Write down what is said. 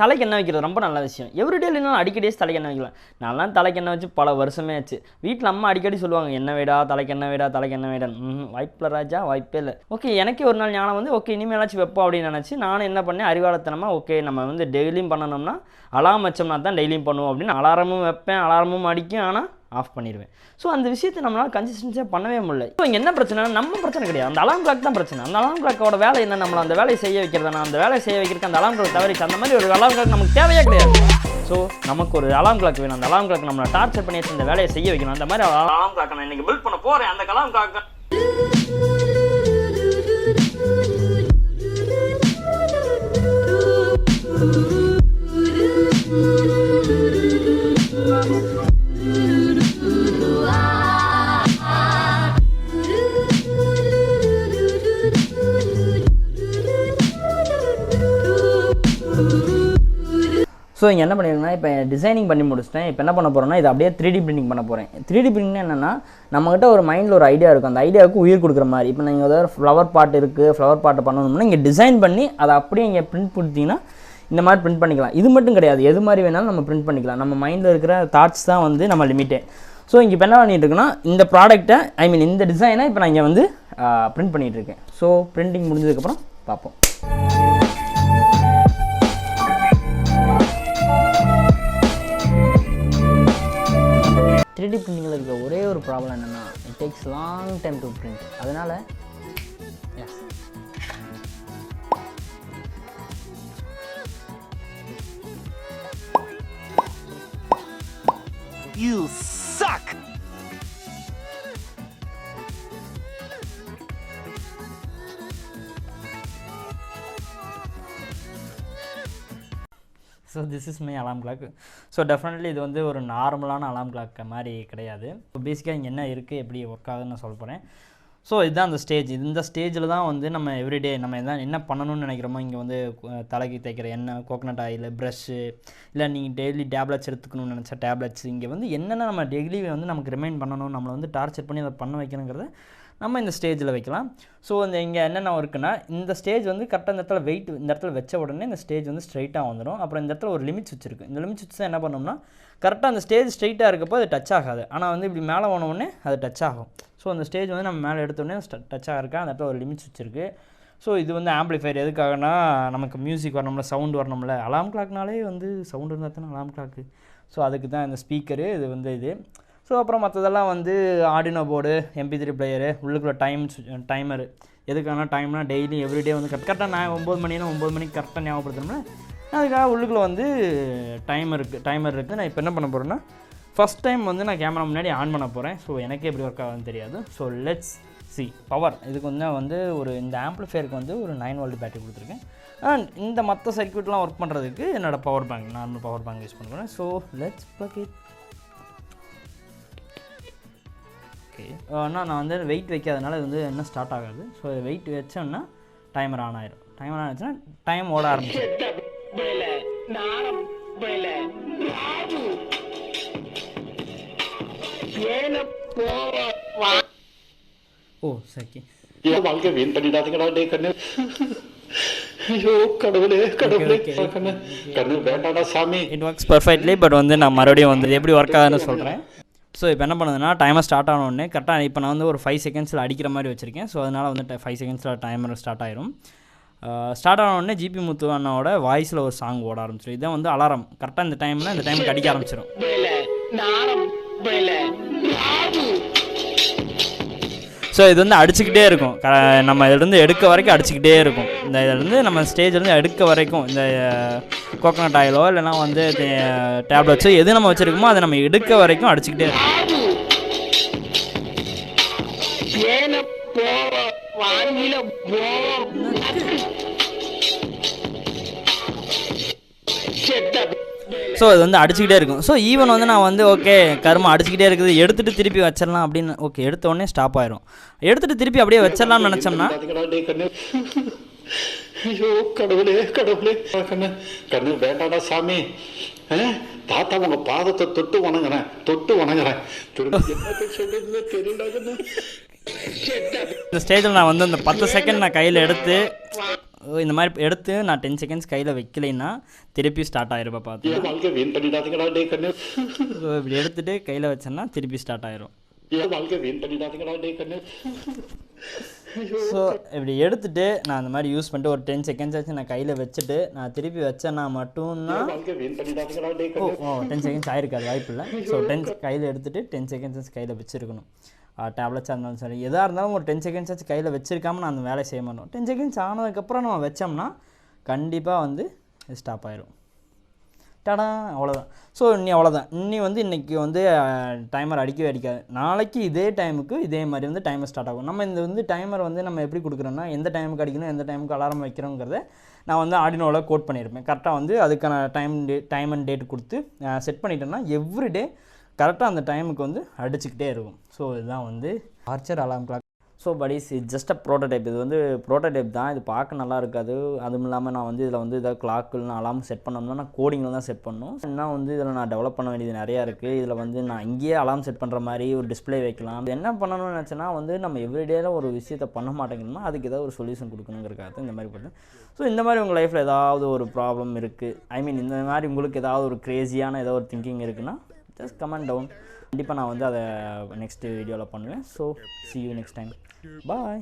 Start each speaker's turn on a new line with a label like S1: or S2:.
S1: தலைக்கு எண்ணெய் வைக்கிறது ரொம்ப நல்ல விஷயம். எவ்ரிடே இல்லைனாலும் அடிக்கடி தலைக்கு எண்ணெய் வைக்கலாம். நான்லாம் தலைக்கு எண்ணெய் வச்சு பல வருஷமே ஆச்சு. வீட்டில் அம்மா அடிக்கடி சொல்லுவாங்க, எண்ணெய் வைடா, தலைக்கு எண்ணெய் வைடா, தலைக்கு எண்ணெய் வைடான்னு. வாய்ப்பில்லை ராஜா, வாய்ப்பே இல்லை. ஓகே, எனக்கே ஒரு நாள் ஞானம் வந்து ஓகே இனிமேலாச்சும் வைப்போம் அப்படின்னு நினச்சி நானும் என்ன பண்ணேன், அறிவாளத்தனமாக ஓகே நம்ம வந்து டெய்லியும் பண்ணணும்னா அலாரம் வச்சோம்னா தான் டெய்லியும் பண்ணுவோம் அப்படின்னு அலாரமும் வைப்பேன், அலாரமும் அடிக்கும், ஆனால் ஆஃப் பண்ணிடுவேன். ஸோ அந்த விஷயத்தை நம்மளால் கன்சிஸ்டன்சியாக பண்ணவே முடியல. ஸோ இங்கே என்ன பிரச்சனை, நம்ம பிரச்சனை கிடையாது, அந்த அலாம் கிளாக் தான் பிரச்சனை. அந்த அலாம் கிளாக்கோட வேலை என்ன, நம்மளை அந்த வேலையை செய்ய வைக்கிறதுனா, அந்த வேலையை செய்ய வைக்கிறதுக்கு அந்த அலாம் கிளாக் தவறிச்சு. அந்த மாதிரி ஒரு அலாம் கிளாக் நமக்கு தேவையே கிடையாது. ஸோ நமக்கு ஒரு அலாம் கிளாக் வேணும். அந்த அலாம் கிளாக் நம்மளை டார்ச்சர் பண்ணி அந்த வேலையை செய்ய வைக்கணும். அந்த மாதிரி அலாம் கிளாக் நான் இன்றைக்கி பில்ட் பண்ண போகிறேன். அந்த அலாம் கிளாக் ஸோ இங்கே என்ன பண்ணியிருக்கேன்னா, இப்போ டிசைனிங் பண்ணி முடிச்சிட்டேன். இப்போ என்ன பண்ண போகிறேன்னா, இதை அப்படியே 3D பிரிண்டிங் பண்ண போகிறேன். 3D பிரிண்டிங் என்னென்னா, நம்மகிட்ட ஒரு மைண்டில் ஒரு ஐடியா இருக்கும், அந்த ஐடியாவுக்கு உயிர் கொடுக்குற மாதிரி. இப்போ நீங்கள் ஏதாவது ஃப்ளவர் பாட் இருக்குது, ஃப்ளவர் பாட்டை பண்ணணும்னா இங்கே டிசைன் பண்ணி அதை அப்படியே இங்கே பிரிண்ட் கொடுத்தீங்கன்னா இந்த மாதிரி பிரிண்ட் பண்ணிக்கலாம். இது மட்டும் கிடையாது, எது மாதிரி வேணாலும் நம்ம பிரிண்ட் பண்ணிக்கலாம். நம்ம மைண்டில் இருக்கிற தாட்ஸ் தான் வந்து நம்ம லிமிட்டே. ஸோ இங்கே இப்போ என்ன பண்ணிகிட்டு இருக்குன்னா, இந்த ப்ராடக்ட்டை இந்த டிசைனை இப்போ நான் இங்கே வந்து பிரிண்ட் பண்ணிகிட்ருக்கேன். ஸோ பிரிண்டிங் முடிஞ்சதுக்கப்புறம் பார்ப்போம். த்ரீ பிரிண்டிங்கில் இருக்க ஒரே ஒரு ப்ராப்ளம் என்னென்னா, it takes long time to print. அதனால் yes
S2: You suck!
S1: So this is my alarm clock. So definitely இது வந்து ஒரு நார்மலான அலாம் கிளாக் மாதிரி கிடையாது. ஸோ பேசிக்காக இங்கே என்ன இருக்குது, எப்படி ஒர்க் ஆகுதுன்னு நான் சொல்ல போகிறேன். ஸோ இதுதான் அந்த ஸ்டேஜ். இந்த ஸ்டேஜில் தான் வந்து நம்ம எவ்ரிடே நம்ம என்ன பண்ணணும்னு நினைக்கிறோமோ, இங்கே வந்து தலைக்கு தேய்க்கிற எண்ணெய், கோகனட் ஆயில், ப்ரஷ்ஷு, இல்லை நீங்கள் டெய்லி டேப்லெட்ஸ் எடுத்துக்கணும்னு நினச்சா டேப்லெட்ஸ், இங்கே வந்து என்னென்ன நம்ம டெய்லி வந்து நமக்கு ரிமைண்ட் பண்ணணும், நம்மளை வந்து டார்ச்சர் பண்ணி அதை பண்ண வைக்கணுங்கிறத நம்ம இந்த ஸ்டேஜில் வைக்கலாம். ஸோ இங்கே என்னென்ன இருக்குன்னா, இந்த ஸ்டேஜ் வந்து கரெக்டாக இந்த இடத்துல வெயிட் இந்த இடத்துல வச்ச உடனே இந்த ஸ்டேஜ் வந்து ஸ்ட்ரைட்டாக வந்துடும். அப்புறம் இந்த இடத்துல ஒரு லிமிட் சுவிட்ச் இருக்குது. இந்த லிமிட் சுவிட்ச் தான் என்ன பண்ணோம்னா, கரெக்டாக அந்த ஸ்டேஜ் ஸ்ட்ரைட்டாக இருக்கப்போ அது டச் ஆகாது. ஆனால் வந்து இப்படி மேலே போன உடனே அது டச் ஆகும். ஸோ அந்த ஸ்டேஜ் வந்து நம்ம மேலே எடுத்தோடனே டச் ஆகிருக்கா, அந்த இடத்துல ஒரு லிமிட் சுவிட்ச் இருக்குது. ஸோ இது வந்து ஆம்பிளிஃபையர் எதுக்காகனா, நமக்கு மியூசிக் வரணும்ல, சவுண்டு வரணும்ல. அலாம் கிளாக்னாலே வந்து சவுண்டு இருந்தால் தானே அலாம் கிளாக்கு. ஸோ அதுக்கு தான் இந்த ஸ்பீக்கரு. இது வந்து இது. ஸோ அப்புறம் மற்றதெல்லாம் வந்து ஆர்டினோ போர்டு, MP3 பிளேயரு, உள்ளுக்குள்ள டைமரு. எதுக்கான டைம்னா டெய்லி எவ்ரிடே வந்து கரெக்டாக நான் 9 மணினா 9 மணிக்கு கரெக்டாக ஞாபகப்படுத்தணும்னா அதுக்காக உள்ளுக்குள்ளே வந்து டைமர் இருக்குது. நான் இப்போ என்ன பண்ண போகிறேன்னா, ஃபஸ்ட் டைம் வந்து நான் கேமரா முன்னாடி ஆன் பண்ண போகிறேன். ஸோ எனக்கே எப்படி ஒர்க் ஆகுதுன்னு தெரியாது. So let's see power. இதுக்கு வந்து ஒரு இந்த ஆம்பிளிஃபையருக்கு வந்து ஒரு 9 வோல்ட் பேட்டரி கொடுத்துருக்கேன். அண்ட் இந்த மற்ற சர்க்யூட்லாம் ஒர்க் பண்ணுறதுக்கு என்னோடய power bank, normal power bank use பண்ணுறேன். So let's plug it. Okay, ஆனால் நான் வந்து வெயிட் வைக்காதனால இது வந்து இன்னும் ஸ்டார்ட் ஆகாது. ஸோ வெயிட் வச்சோன்னா டைமர் ஆன் ஆயிடும். டைமர் ஆன் ஆச்சுன்னா டைம் ஓட ஆரம்பிச்சிடும். ஓ சரி,
S3: வாழ்க்கை வீண் பண்ணிடாதீங்கடா டே கண்ணு. ஐயோ கடவுளே கடவுளே, கண்ணு வேண்டாடா சாமி.
S1: It works perfectly. பட் வந்து நான் மறுபடியும் வந்து எப்படி ஒர்க் ஆகுதுன்னு சொல்கிறேன். ஸோ இப்போ என்ன பண்ணுதுன்னா, டைமர் ஸ்டார்ட் ஆன உடனே கரெக்டாக இப்போ நான் வந்து ஒரு 5 செகண்ட்ஸில் அடிக்கிற மாதிரி வச்சுருக்கேன். ஸோ அதனால் வந்து 5 செகண்ட்ஸில் டைமர் ஸ்டார்ட் ஆயிரும். ஸ்டார்ட் ஆன உடனே ஜிபி முத்து அண்ணாவோட வாய்ஸில் ஒரு சாங் ஓட ஆரம்பிச்சிடும். இதான் வந்து அலாரம். கரெக்டாக இந்த டைமுக்கு அடிக்க ஆரம்பிச்சிடும். ஸோ இது வந்து அடிச்சுக்கிட்டே இருக்கும். நம்ம இதிலேருந்து எடுக்க வரைக்கும் அடிச்சுக்கிட்டே இருக்கும். இந்த இதிலேருந்து நம்ம ஸ்டேஜ்லேருந்து எடுக்க வரைக்கும் இந்த கோகனட் ஆயிலோ இல்லைனா வந்து டேப்லெட்ஸோ எது நம்ம வச்சுருக்கோமோ அதை நம்ம எடுக்க வரைக்கும் அடிச்சுக்கிட்டே இருக்கும். ஸோ இது வந்து அடிச்சுக்கிட்டே இருக்கும். ஸோ ஈவன் வந்து நான் வந்து ஓகே கருமா அடிச்சுக்கிட்டே இருக்குது, எடுத்துகிட்டு திருப்பி வச்சிடலாம் அப்படின்னு. ஓகே, எடுத்த உடனே ஸ்டாப் ஆயிரும். எடுத்துகிட்டு திருப்பி அப்படியே வச்சிடலாம்னு நினச்சோம்னா,
S3: ஐயோ கடவுளே கடவுளே, கண்ணு கண்ணு வேண்டாடா சாமி. தாத்தா உங்க பாதத்தை தொட்டு வணங்குறேன்.
S1: இந்த ஸ்டேஜில் நான் வந்து அந்த 10 செகண்ட் நான் கையில் எடுத்து இந்த மாதிரி எடுத்து நான் 10 செகண்ட்ஸ் கையில் வைக்கலைன்னா திருப்பி ஸ்டார்ட் ஆயிருப்பா பார்த்து.
S3: என் வாழ்க்கை வீண் பண்ணிடாதீங்கடா டே கண்ணு.
S1: ஸோ இப்படி எடுத்துகிட்டு கையில் வச்சேன்னா திருப்பி ஸ்டார்ட் ஆயிரும்.
S3: என் வாழ்க்கை வீண் பண்ணிடாதீங்கடா டே கண்ணு.
S1: ஸோ இப்படி எடுத்துகிட்டு நான் அந்த மாதிரி யூஸ் பண்ணிட்டு ஒரு 10 செகண்ட்ஸ் ஆச்சு நான் கையில் வச்சுட்டு நான் திருப்பி வச்சேன்னா மட்டும்தான்.
S3: என் வாழ்க்கை வீண் பண்ணிடாதீங்கடா டே
S1: ஓ
S3: கண்ணு.
S1: 10 செகண்ட்ஸ் ஆயிருக்காது, வாய்ப்பு இல்லை. ஸோ 10 கையில் எடுத்துகிட்டு 10 செகண்ட்ஸ் கையில் வச்சுருக்கணும். டேப்லெட்ஸாக இருந்தாலும் சரி எதாக இருந்தாலும் ஒரு 10 செகண்ட்ஸ் ஆச்சு கையில் வச்சிருக்காம நான் அந்த வேலையை செய்ய மாட்டோம். 10 செகண்ட்ஸ் ஆனதுக்கப்புறம் நம்ம வச்சோம்னா கண்டிப்பாக வந்து ஸ்டாப் ஆயிரும். டடா, அவ்வளோதான். ஸோ அவ்வளோதான். இன்றைக்கி வந்து டைமர் அடிக்கவே அடிக்காது. நாளைக்கு இதே டைமுக்கு இதே மாதிரி வந்து டைமர் ஸ்டார்ட் ஆகும். நம்ம இந்த வந்து டைமர் வந்து நம்ம எப்படி கொடுக்குறோன்னா எந்த டைமுக்கு அடிக்கணும், எந்த டைமுக்கு அலாரம் வைக்கிறோங்கிறத நான் வந்து ஆர்டினோவில் கோட் பண்ணியிருப்பேன். கரெக்டாக வந்து அதுக்கான டைம் அண்ட் டேட் கொடுத்து செட் பண்ணிட்டேன்னா எவ்ரிடே கரெக்டாக அந்த டைமுக்கு வந்து அடிச்சுக்கிட்டே இருக்கும். ஸோ இதுதான் வந்து Archer alarm clock. So buddies இது ஜஸ்ட் அ ப்ரோட்டோடைப். இது வந்து ப்ரோட்டோடைப் தான். இது பார்க்க நல்லா இருக்காது. அதுவும் இல்லாமல் நான் வந்து இதில் வந்து ஏதாவது கிளாக்குன்னு அலாம் செட் பண்ணணும்னா நான் கோடிங்கில் தான் செட் பண்ணணும். இன்னும் வந்து இதில் நான் டெவலப் பண்ண வேண்டியது நிறையா இருக்குது. இதில் வந்து நான் இங்கேயே அலாம் செட் பண்ணுற மாதிரி ஒரு டிஸ்பிளே வைக்கலாம். என்ன பண்ணணும்னு நினச்சேன்னா வந்து நம்ம எவ்ரிடேல ஒரு விஷயத்தை பண்ண மாட்டேங்கன்னா அதுக்கு ஏதாவது ஒரு சொல்யூஷன் கொடுக்கணுங்கிறக்காக இந்த மாதிரி பண்ணேன். ஸோ இந்த மாதிரி உங்கள் லைஃப்பில் ஏதாவது ஒரு ப்ராப்ளம் இருக்குது, இந்த மாதிரி உங்களுக்கு ஏதாவது ஒரு க்ரேஸியான ஏதோ ஒரு திங்கிங் இருக்குன்னா ஜஸ்ட் கமெண்ட் டவுன். கண்டிப்பாக நான் வந்து அதை நெக்ஸ்ட் வீடியோவில் பண்ணுவேன். So see you next time. Bye.